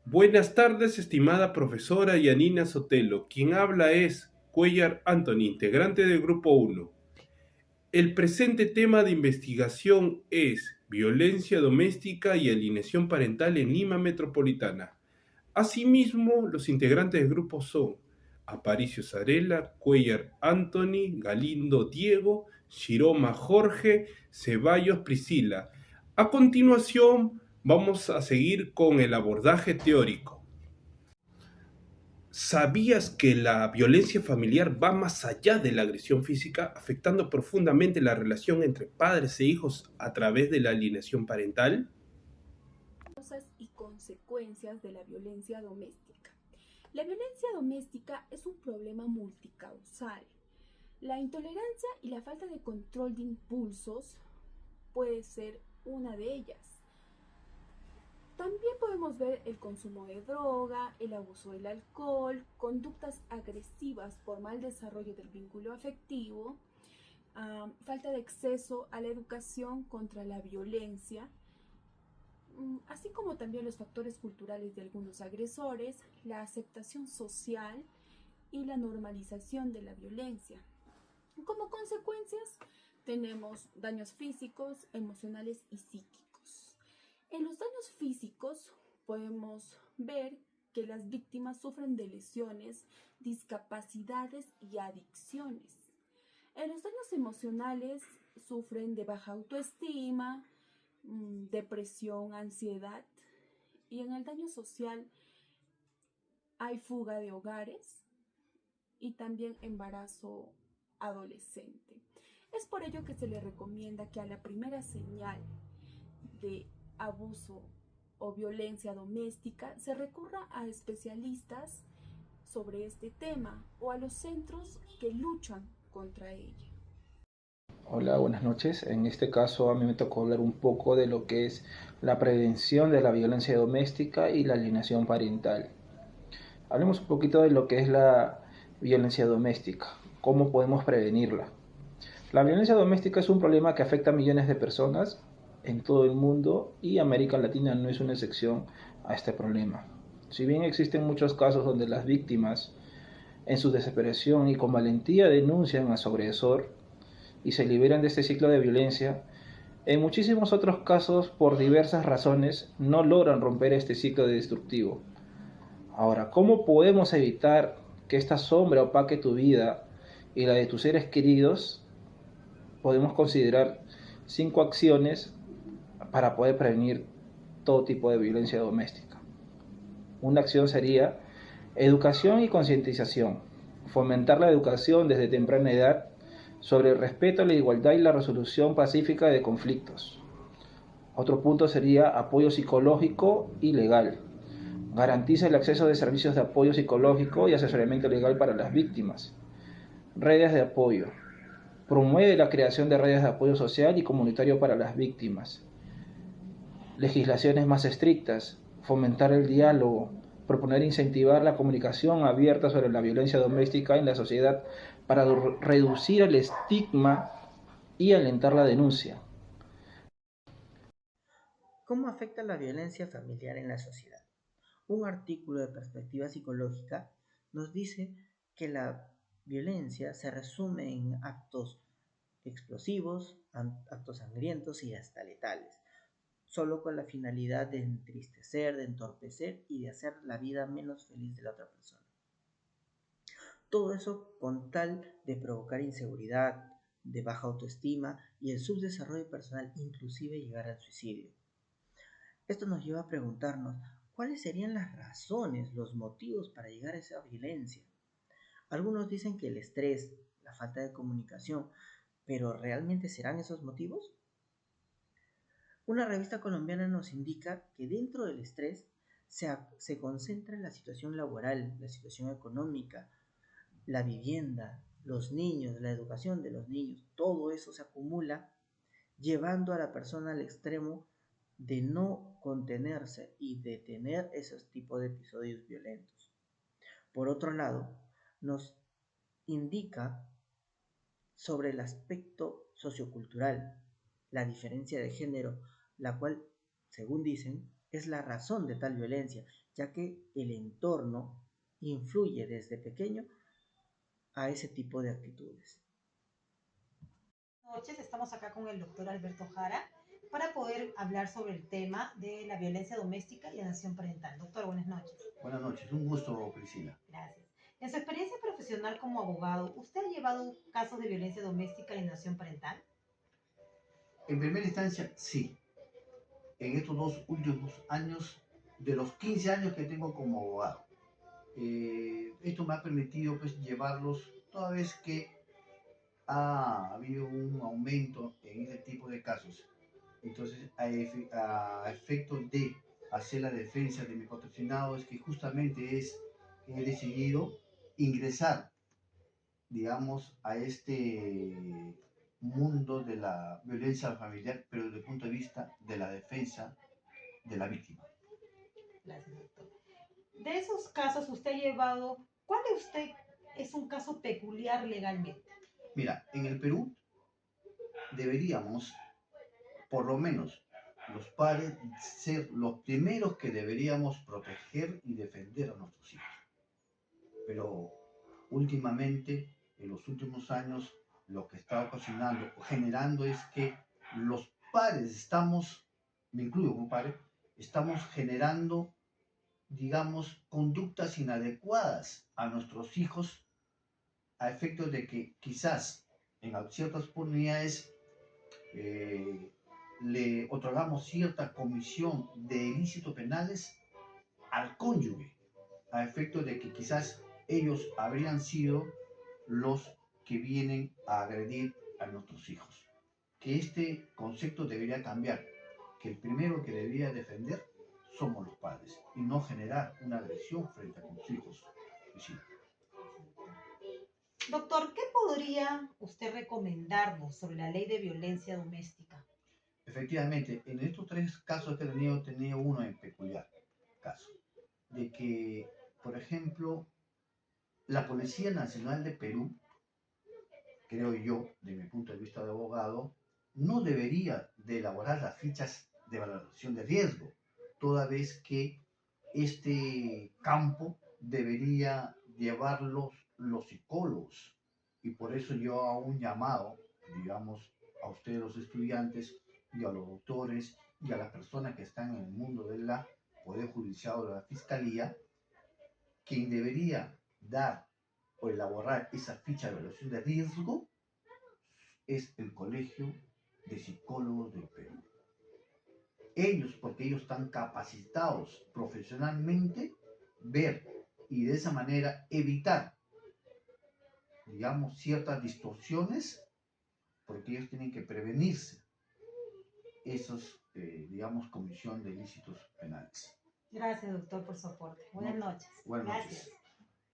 Buenas tardes, estimada profesora Yanina Sotelo. Quien habla es Cuellar Anthony, integrante del Grupo 1. El presente tema de investigación es violencia doméstica y alienación parental en Lima Metropolitana. Asimismo, los integrantes del grupo son Aparicio Sarela, Cuellar Anthony, Galindo Diego, Shiroma Jorge, Ceballos Priscila. A continuación, vamos a seguir con el abordaje teórico. ¿Sabías que la violencia familiar va más allá de la agresión física, afectando profundamente la relación entre padres e hijos a través de la alienación parental? Causas y consecuencias de la violencia doméstica. La violencia doméstica es un problema multicausal. La intolerancia y la falta de control de impulsos puede ser una de ellas. También podemos ver el consumo de droga, el abuso del alcohol, conductas agresivas por mal desarrollo del vínculo afectivo, falta de acceso a la educación contra la violencia, así como también los factores culturales de algunos agresores, la aceptación social y la normalización de la violencia. Como consecuencias, tenemos daños físicos, emocionales y psíquicos. En los daños físicos podemos ver que las víctimas sufren de lesiones, discapacidades y adicciones. En los daños emocionales sufren de baja autoestima, depresión, ansiedad. Y en el daño social hay fuga de hogares y también embarazo adolescente. Es por ello que se le recomienda que a la primera señal de abuso o violencia doméstica se recurra a especialistas sobre este tema o a los centros que luchan contra ella. Hola, buenas noches. En este caso a mí me tocó hablar un poco de lo que es la prevención de la violencia doméstica y la alienación parental. Hablemos un poquito de lo que es la violencia doméstica, cómo podemos prevenirla. La violencia doméstica es un problema que afecta a millones de personas en todo el mundo y América Latina no es una excepción a este problema. Si bien existen muchos casos donde las víctimas en su desesperación y con valentía denuncian a su agresor, y se liberan de este ciclo de violencia, en muchísimos otros casos, por diversas razones, no logran romper este ciclo destructivo. Ahora, ¿cómo podemos evitar que esta sombra opaque tu vida y la de tus seres queridos? Podemos considerar 5 acciones para poder prevenir todo tipo de violencia doméstica. Una acción sería educación y concientización. Fomentar la educación desde temprana edad sobre el respeto, la igualdad y la resolución pacífica de conflictos. Otro punto sería apoyo psicológico y legal. Garantiza el acceso de servicios de apoyo psicológico y asesoramiento legal para las víctimas. Redes de apoyo. Promueve la creación de redes de apoyo social y comunitario para las víctimas. Legislaciones más estrictas. Fomentar el diálogo. Proponer e incentivar la comunicación abierta sobre la violencia doméstica en la sociedad para reducir el estigma y alentar la denuncia. ¿Cómo afecta la violencia familiar en la sociedad? Un artículo de perspectiva psicológica nos dice que la violencia se resume en actos explosivos, actos sangrientos y hasta letales, solo con la finalidad de entristecer, de entorpecer y de hacer la vida menos feliz de la otra persona. Todo eso con tal de provocar inseguridad, de baja autoestima y el subdesarrollo personal, inclusive llegar al suicidio. Esto nos lleva a preguntarnos cuáles serían las razones, los motivos para llegar a esa violencia. Algunos dicen que el estrés, la falta de comunicación, pero ¿realmente serán esos motivos? Una revista colombiana nos indica que dentro del estrés se concentra en la situación laboral, la situación económica, la vivienda, los niños, la educación de los niños. Todo eso se acumula llevando a la persona al extremo de no contenerse y de tener esos tipos de episodios violentos. Por otro lado, nos indica sobre el aspecto sociocultural, la diferencia de género, la cual, según dicen, es la razón de tal violencia, ya que el entorno influye desde pequeño a ese tipo de actitudes. Buenas noches, estamos acá con el doctor Alberto Jara para poder hablar sobre el tema de la violencia doméstica y alienación parental. Doctor, buenas noches. Buenas noches, un gusto, Priscila. Gracias. En su experiencia profesional como abogado, ¿usted ha llevado casos de violencia doméstica y alienación parental? En primera instancia, sí. En estos 2 últimos años, de los 15 años que tengo como abogado, esto me ha permitido pues, llevarlos toda vez que ha habido un aumento en este tipo de casos. Entonces, a efecto de hacer la defensa de mi patrocinado, es que justamente he decidido ingresar, digamos, a este mundo de la violencia familiar, pero desde el punto de vista de la defensa de la víctima. Gracias, doctor. De esos casos usted ha llevado, ¿cuál de usted es un caso peculiar legalmente? Mira, en el Perú deberíamos, por lo menos, los padres ser los primeros que deberíamos proteger y defender a nuestros hijos. Pero últimamente, en los últimos años, lo que está ocasionando o generando es que los padres estamos, me incluyo como padre, estamos generando, digamos, conductas inadecuadas a nuestros hijos a efectos de que quizás en ciertas oportunidades le otorgamos cierta comisión de ilícitos penales al cónyuge, a efecto de que quizás ellos habrían sido los que vienen a agredir a nuestros hijos. Que este concepto debería cambiar, que el primero que debería defender somos los padres y no generar una agresión frente a nuestros hijos. Sí. Doctor, ¿qué podría usted recomendarnos sobre la ley de violencia doméstica? Efectivamente, en estos 3 casos que he tenido uno en peculiar caso, de que, por ejemplo, la Policía Nacional de Perú, creo yo, de mi punto de vista de abogado, no debería de elaborar las fichas de valoración de riesgo, toda vez que este campo debería llevarlos los psicólogos. Y por eso yo hago un llamado, digamos, a ustedes los estudiantes y a los doctores y a las personas que están en el mundo del Poder Judicial o de la Fiscalía, quien debería dar o elaborar esa ficha de evaluación de riesgo es el Colegio de Psicólogos del Perú. Ellos, porque ellos están capacitados profesionalmente, ver y de esa manera evitar, digamos, ciertas distorsiones, porque ellos tienen que prevenirse esos, digamos, comisión de ilícitos penales. Gracias, doctor, por su aporte. Buenas noches. Buenas Gracias. noches.